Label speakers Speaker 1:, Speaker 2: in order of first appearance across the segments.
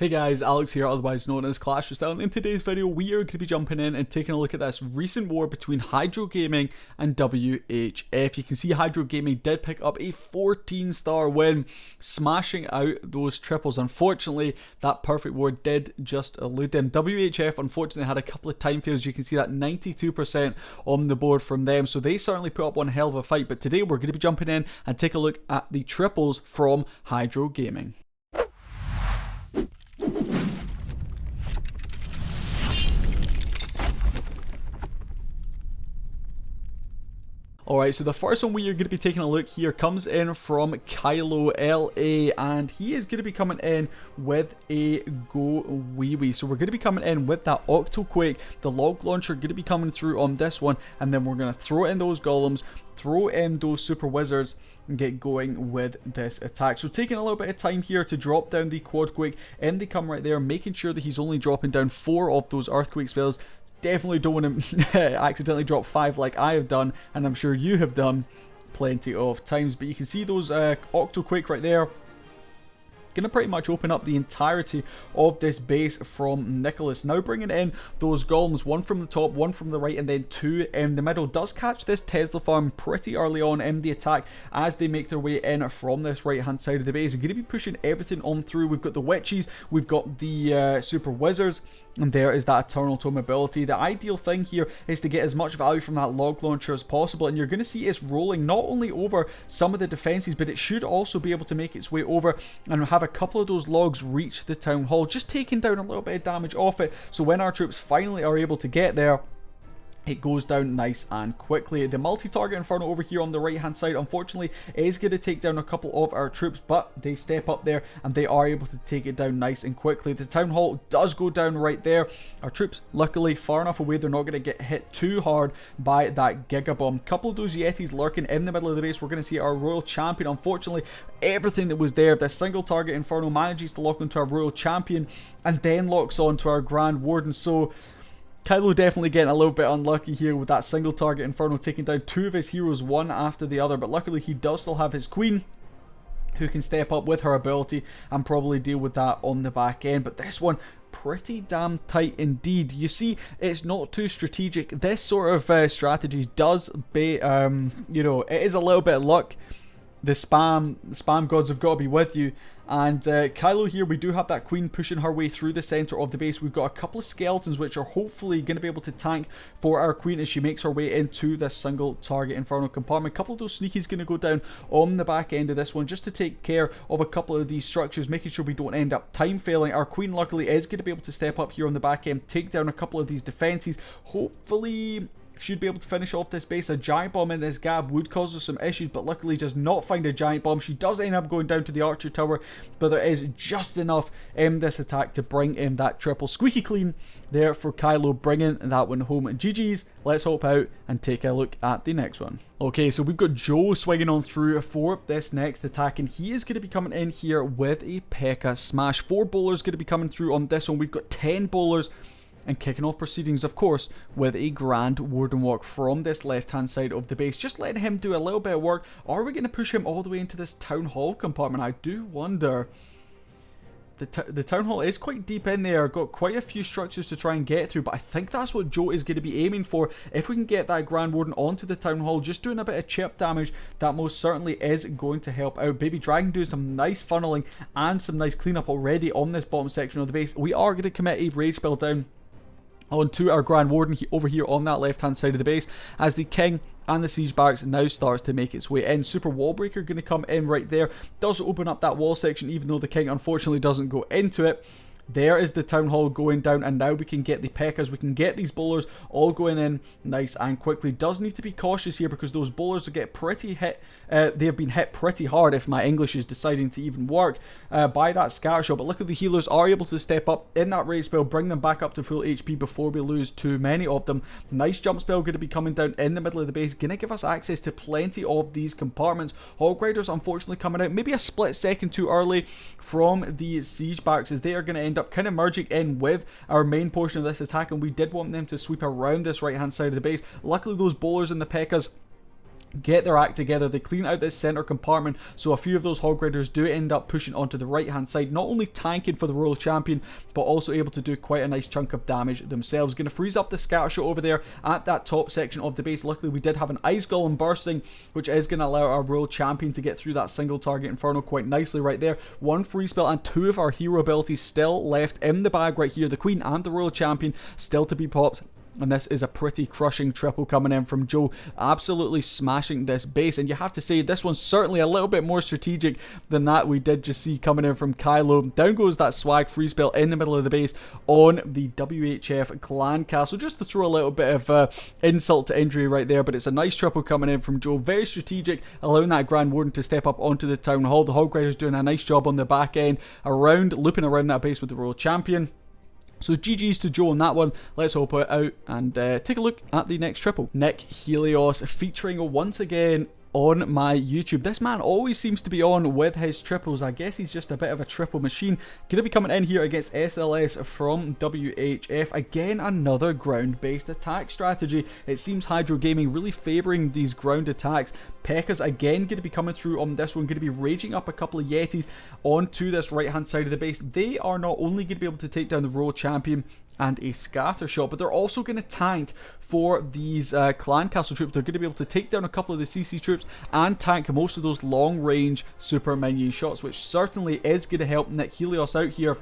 Speaker 1: Hey guys, Alex here, otherwise known as Clash Style, and in today's video we are going to be jumping in and taking a look at this recent war between Hydro Gaming and WHF. You can see Hydro Gaming did pick up a 14-star win, smashing out those triples. Unfortunately, that perfect war did just elude them. WHF unfortunately had a couple of time fails. You can see that 92% on the board from them, so they certainly put up one hell of a fight. But today we're going to be jumping in and take a look at the triples from Hydro Gaming. Alright, so the first one we are going to be taking a look here comes in from Kylo LA, and he is going to be coming in with a Go Wee Wee. So we're going to be coming in with that Octoquake, the log launcher going to be coming through on this one, and then we're going to throw in those golems, throw in those super wizards, and get going with this attack. So taking a little bit of time here to drop down the Quadquake, and they come right there, making sure that he's only dropping down 4 of those Earthquake spells. Definitely don't want to accidentally drop 5 like I have done, and I'm sure you have done plenty of times. But you can see those Octoquake right there. Going to pretty much open up the entirety of this base from Nicholas. Now bringing in those golems, one from the top, one from the right, and then 2 in the middle. Does catch this Tesla farm pretty early on in the attack as they make their way in from this right hand side of the base. They're going to be pushing everything on through. We've got the witches, we've got the super wizards, and there is that Eternal Tome ability. The ideal thing here is to get as much value from that log launcher as possible, and you're going to see it's rolling not only over some of the defenses, but it should also be able to make its way over and have a couple of those logs reach the town hall, just taking down a little bit of damage off it. So when our troops finally are able to get there, it goes down nice and quickly. The multi-target Inferno over here on the right hand side unfortunately is going to take down a couple of our troops, but they step up there and they are able to take it down nice and quickly. The town hall does go down right there. Our troops luckily far enough away, they're not going to get hit too hard by that Giga Bomb. Couple of those Yetis lurking in the middle of the base. We're going to see our Royal Champion. Unfortunately, everything that was there, this single target Inferno manages to lock onto our Royal Champion and then locks on to our Grand Warden. So Kylo definitely getting a little bit unlucky here with that single target Inferno, taking down 2 of his heroes one after the other, but luckily he does still have his queen, who can step up with her ability and probably deal with that on the back end. But this one, pretty damn tight indeed. You see, it's not too strategic. This sort of strategy does be, you know, it is a little bit of luck. The spam gods have got to be with you. And Kylo here, we do have that queen pushing her way through the center of the base. We've got a couple of skeletons which are hopefully going to be able to tank for our queen as she makes her way into this single target Inferno compartment. A couple of those sneakies going to go down on the back end of this one just to take care of a couple of these structures, making sure we don't end up time failing. Our queen luckily is going to be able to step up here on the back end, take down a couple of these defenses. Hopefully should be able to finish off this base. A giant bomb in this gap would cause us some issues, but luckily does not find a giant bomb. She does end up going down to the archer tower, but there is just enough in this attack to bring in that triple. Squeaky clean there for Kylo, bringing that one home. GG's. Let's hop out and take a look at the next one. Okay, so we've got Joe swinging on through for this next attack, and he is going to be coming in here with a P.E.K.K.A. smash. 4 bowlers going to be coming through on this one. We've got 10 bowlers, and kicking off proceedings, of course, with a Grand Warden walk from this left-hand side of the base. Just letting him do a little bit of work. Are we going to push him all the way into this Town Hall compartment? I do wonder. The Town Hall is quite deep in there. Got quite a few structures to try and get through, but I think that's what Joe is going to be aiming for. If we can get that Grand Warden onto the Town Hall, just doing a bit of chip damage, that most certainly is going to help out. Baby Dragon doing some nice funneling and some nice cleanup already on this bottom section of the base. We are going to commit a Rage Spell down onto our Grand Warden over here on that left hand side of the base, as the King and the Siege Barracks now starts to make its way in. Super Wall Breaker going to come in right there. Does open up that wall section, even though the King unfortunately doesn't go into it. There is the Town Hall going down, and now we can get the P.E.K.K.A.s. We can get these bowlers all going in nice and quickly. Does need to be cautious here because those bowlers will get pretty hit. They have been hit pretty hard, if my English is deciding to even work, by that scatter shot. But look at the healers are able to step up in that rage spell, bring them back up to full HP before we lose too many of them. Nice jump spell going to be coming down in the middle of the base, going to give us access to plenty of these compartments. Hog Riders unfortunately coming out maybe a split second too early from the Siege Barracks, as they are going to end up kind of merging in with our main portion of this attack, and we did want them to sweep around this right hand side of the base. Luckily those bowlers and the P.E.K.K.A.s get their act together. They clean out this center compartment, so a few of those Hog Riders do end up pushing onto the right hand side, not only tanking for the Royal Champion, but also able to do quite a nice chunk of damage themselves. Going to freeze up the scatter shot over there at that top section of the base. Luckily we did have an Ice Golem bursting, which is going to allow our Royal Champion to get through that single target Inferno quite nicely right there. One free spell and two of our hero abilities still left in the bag right here. The Queen and the Royal Champion still to be popped. And this is a pretty crushing triple coming in from Joe, absolutely smashing this base. And you have to say, this one's certainly a little bit more strategic than that we did just see coming in from Kylo. Down goes that swag free spell in the middle of the base on the WHF clan castle, just to throw a little bit of insult to injury right there. But it's a nice triple coming in from Joe, very strategic, allowing that Grand Warden to step up onto the Town Hall. The Hog Riders doing a nice job on the back end, looping around that base with the Royal Champion. So GG's to Joe on that one. Let's hop it out and take a look at the next triple. Nick Helios featuring once again on my YouTube. This man always seems to be on with his triples. I guess he's just a bit of a triple machine. Gonna be coming in here against SLS from WHF. Again, another ground-based attack strategy. It seems Hydro Gaming really favouring these ground attacks. P.E.K.K.A.'s again going to be coming through on this one. Going to be raging up a couple of Yetis onto this right-hand side of the base. They are not only going to be able to take down the Royal Champion and a scatter shot, but they're also going to tank for these clan castle troops. They're going to be able to take down a couple of the CC troops and tank most of those long range super minion shots, which certainly is going to help Nick Helios out here,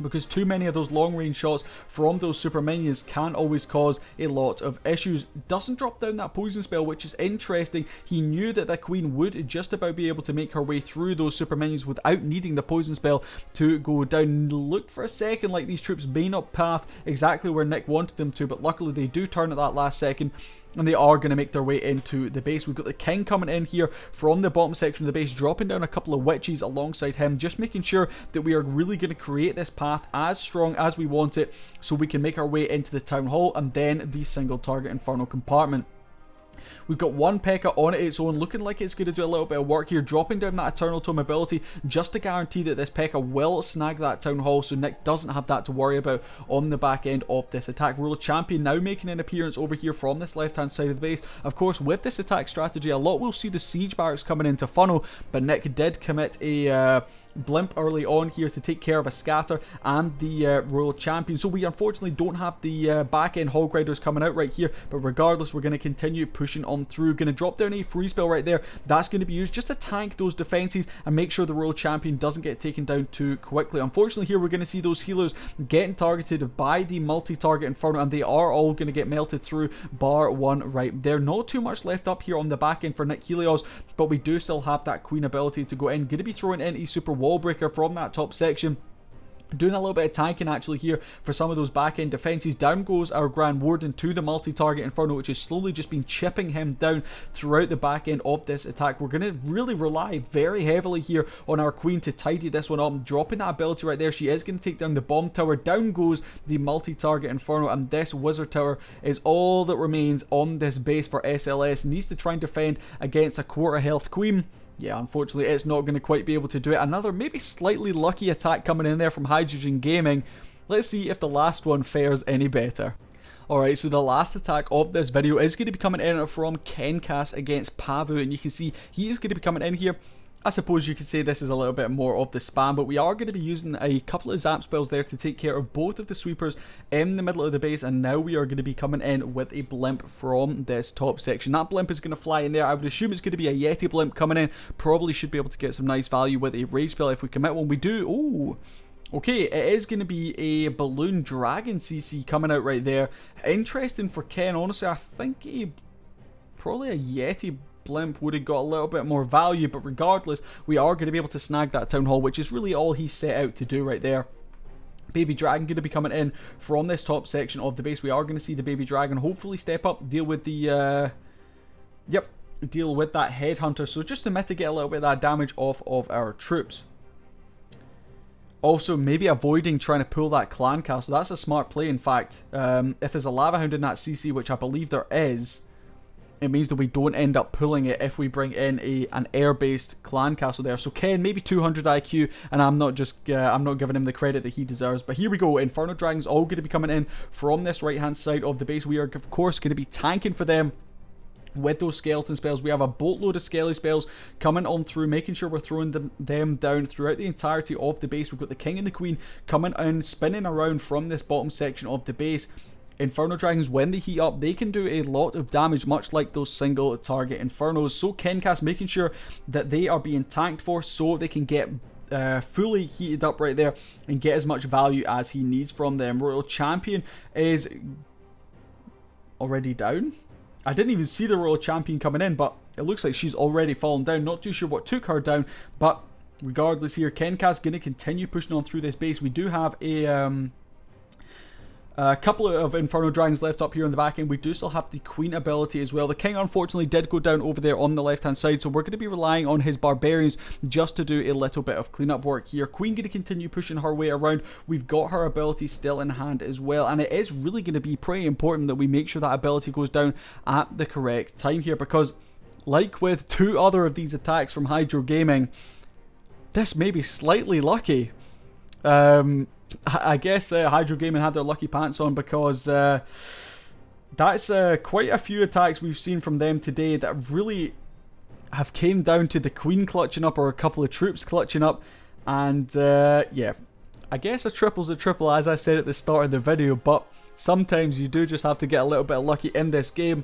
Speaker 1: because too many of those long range shots from those super minions can always cause a lot of issues. Doesn't drop down that poison spell, which is interesting. He knew that the Queen would just about be able to make her way through those super minions without needing the poison spell to go down. Looked for a second like these troops may not path exactly where Nick wanted them to, but luckily they do turn at that last second, and they are going to make their way into the base. We've got the King coming in here from the bottom section of the base, dropping down a couple of witches alongside him, just making sure that we are really going to create this path as strong as we want it, so we can make our way into the Town Hall and then the single target Inferno compartment. We've got one P.E.K.K.A. on its own, looking like it's going to do a little bit of work here, dropping down that Eternal Tome ability just to guarantee that this P.E.K.K.A. will snag that Town Hall, so Nick doesn't have that to worry about on the back end of this attack. Royal Champion now making an appearance over here from this left hand side of the base. Of course, with this attack strategy, a lot will see the siege barracks coming into funnel, but Nick did commit a blimp early on here to take care of a scatter and the Royal Champion. So we unfortunately don't have the back end Hog Riders coming out right here, but regardless, we're going to continue pushing on through. Going to drop down a free spell right there. That's going to be used just to tank those defenses and make sure the Royal Champion doesn't get taken down too quickly. Unfortunately here we're going to see those healers getting targeted by the multi-target Inferno, and they are all going to get melted through bar one right there. Not too much left up here on the back end for Nick Helios, but we do still have that Queen ability to go in. Going to be throwing in a super wall breaker from that top section, doing a little bit of tanking actually here for some of those back end defenses. Down goes our Grand Warden to the multi-target Inferno, which has slowly just been chipping him down throughout the back end of this attack. We're going to really rely very heavily here on our Queen to tidy this one up, dropping that ability right there. She is going to take down the bomb tower. Down goes the multi-target Inferno, and this wizard tower is all that remains on this base for SLS. Needs to try and defend against a quarter health Queen. Yeah, unfortunately, it's not going to quite be able to do it. Another maybe slightly lucky attack coming in there from Hydrogen Gaming. Let's see if the last one fares any better. Alright, so the last attack of this video is going to be coming in from Kenkas against Pavu, and you can see he is going to be coming in here. I suppose you could say this is a little bit more of the spam, but we are going to be using a couple of zap spells there to take care of both of the sweepers in the middle of the base, and now we are going to be coming in with a blimp from this top section. That blimp is going to fly in there. I would assume it's going to be a Yeti blimp coming in. Probably should be able to get some nice value with a rage spell if we commit one. We do. Ooh. Okay, it is going to be a Balloon Dragon CC coming out right there. Interesting for Ken. Honestly, I think probably a Yeti blimp would have got a little bit more value, but regardless, we are going to be able to snag that Town Hall, which is really all he set out to do right there. Baby Dragon going to be coming in from this top section of the base. We are going to see the Baby Dragon hopefully step up, deal with the deal with that Headhunter, so just to mitigate a little bit of that damage off of our troops. Also, maybe avoiding trying to pull that clan castle. That's a smart play, in fact. If there's a Lava Hound in that CC, which I believe there is, it means that we don't end up pulling it if we bring in an air-based clan castle there. So Ken, maybe 200 IQ, and I'm not giving him the credit that he deserves. But here we go. Inferno Dragons all going to be coming in from this right-hand side of the base. We are, of course, going to be tanking for them with those skeleton spells. We have a boatload of skelly spells coming on through, making sure we're throwing them down throughout the entirety of the base. We've got the king and the queen coming and spinning around from this bottom section of the base. Inferno Dragons, when they heat up, they can do a lot of damage, much like those single target Infernos. So Kencast making sure that they are being tanked for, so they can get fully heated up right there and get as much value as he needs from them. Royal Champion is already down. I didn't even see the Royal Champion coming in, but it looks like she's already fallen down. Not too sure what took her down, but regardless here, Kencast going to continue pushing on through this base. We do have a couple of Inferno Dragons left up here on the back end. We do still have the Queen ability as well. The King unfortunately did go down over there on the left hand side, so we're going to be relying on his Barbarians just to do a little bit of cleanup work here. Queen going to continue pushing her way around. We've got her ability still in hand as well, and it is really going to be pretty important that we make sure that ability goes down at the correct time here, because like with 2 other of these attacks from Hydro Gaming, this may be slightly lucky. I guess Hydro Gaming had their lucky pants on, because that's quite a few attacks we've seen from them today that really have came down to the Queen clutching up or a couple of troops clutching up. And yeah, I guess a triple's a triple, as I said at the start of the video, but sometimes you do just have to get a little bit of lucky in this game.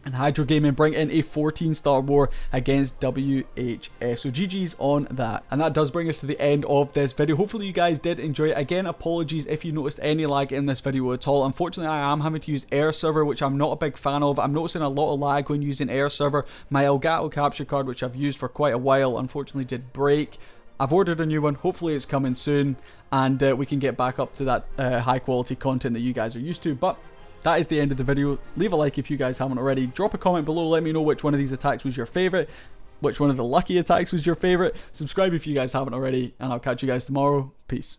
Speaker 1: And Hydro Gaming bring in a 14-star war against WHF. So GG's on that. And that does bring us to the end of this video. Hopefully you guys did enjoy it. Again, apologies if you noticed any lag in this video at all. Unfortunately, I am having to use Air Server, which I'm not a big fan of. I'm noticing a lot of lag when using Air Server. My Elgato capture card, which I've used for quite a while, unfortunately did break. I've ordered a new one. Hopefully it's coming soon, and we can get back up to that high quality content that you guys are used to. But that is the end of the video. Leave a like if you guys haven't already. Drop a comment below. Let me know which one of these attacks was your favorite. Which one of the lucky attacks was your favorite. Subscribe if you guys haven't already. And I'll catch you guys tomorrow. Peace.